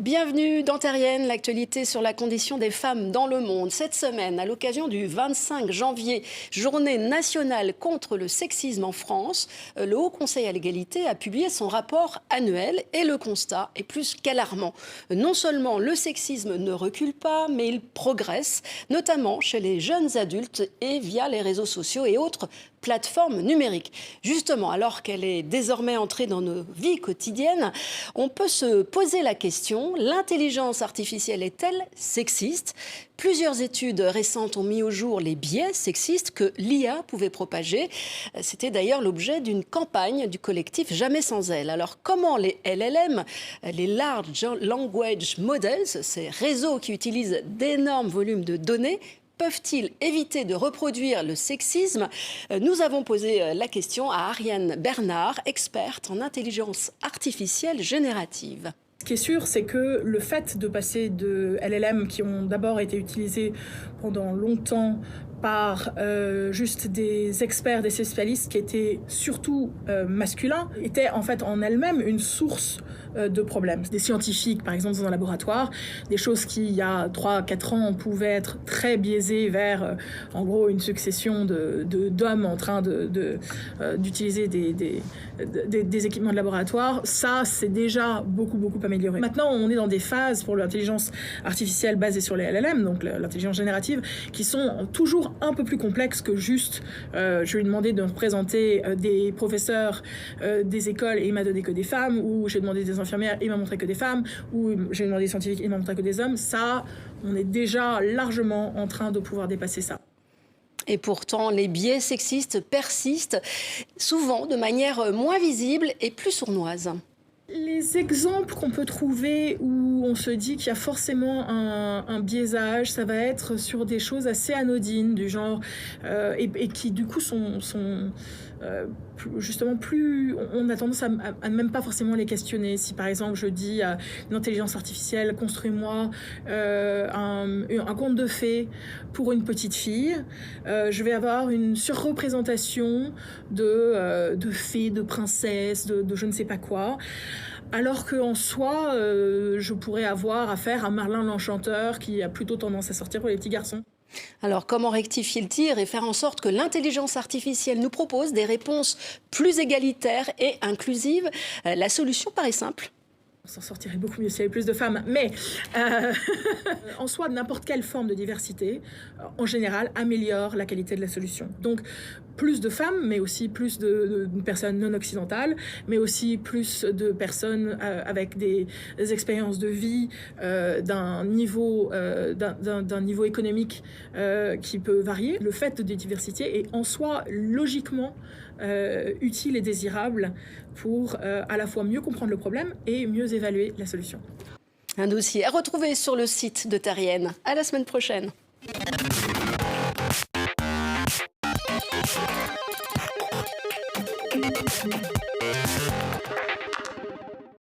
Bienvenue dans Terrienne, l'actualité sur la condition des femmes dans le monde. Cette semaine, à l'occasion du 25 janvier, journée nationale contre le sexisme en France, le Haut Conseil à l'égalité a publié son rapport annuel et le constat est plus qu'alarmant. Non seulement le sexisme ne recule pas, mais il progresse, notamment chez les jeunes adultes et via les réseaux sociaux et autres plateforme numérique. Justement, alors qu'elle est désormais entrée dans nos vies quotidiennes, on peut se poser la question, l'intelligence artificielle est-elle sexiste ? Plusieurs études récentes ont mis au jour les biais sexistes que l'IA pouvait propager. C'était d'ailleurs l'objet d'une campagne du collectif Jamais sans elle. Alors comment les LLM, les Large Language Models, ces réseaux qui utilisent d'énormes volumes de données, peuvent-ils éviter de reproduire le sexisme ? Nous avons posé la question à Ariane Bernard, experte en intelligence artificielle générative. Ce qui est sûr, c'est que le fait de passer de LLM qui ont d'abord été utilisés pendant longtemps par juste des experts, des spécialistes qui étaient surtout masculins, était en fait en elle-même une source de problèmes. Des scientifiques, par exemple, dans un laboratoire, des choses qui, il y a 3-4 ans, pouvaient être très biaisées vers, en gros, une succession d'hommes en train d'utiliser des équipements de laboratoire. Ça, c'est déjà beaucoup amélioré. Maintenant, on est dans des phases pour l'intelligence artificielle basée sur les LLM, donc l'intelligence générative, qui sont toujours un peu plus complexes que juste, je lui ai demandé de me présenter des professeurs des écoles et il m'a donné que des femmes, ou j'ai demandé des infirmières et il m'a montré que des femmes, ou j'ai demandé des scientifiques et il m'a montré que des hommes. Ça, on est déjà largement en train de pouvoir dépasser ça. Et pourtant, les biais sexistes persistent, souvent de manière moins visible et plus sournoise. Les exemples qu'on peut trouver où on se dit qu'il y a forcément un biaisage, ça va être sur des choses assez anodines du genre et qui du coup sont justement plus, on a tendance à même pas forcément les questionner. Si par exemple je dis à une intelligence artificielle, construis-moi un conte de fées pour une petite fille, je vais avoir une surreprésentation de fées, de princesses, de je ne sais pas quoi. Alors qu'en soi, je pourrais avoir affaire à Merlin l'Enchanteur qui a plutôt tendance à sortir pour les petits garçons. Alors comment rectifier le tir et faire en sorte que l'intelligence artificielle nous propose des réponses plus égalitaires et inclusives ? La solution paraît simple. On s'en sortirait beaucoup mieux s'il y avait plus de femmes, mais en soi, n'importe quelle forme de diversité, en général, améliore la qualité de la solution. Donc, plus de femmes, mais aussi plus de personnes non occidentales, mais aussi plus de personnes avec des expériences de vie d'un niveau économique qui peut varier. Le fait de diversité est en soi logiquement utile et désirable pour à la fois mieux comprendre le problème et mieux évaluer la solution. Un dossier à retrouver sur le site de Terrienne. À la semaine prochaine.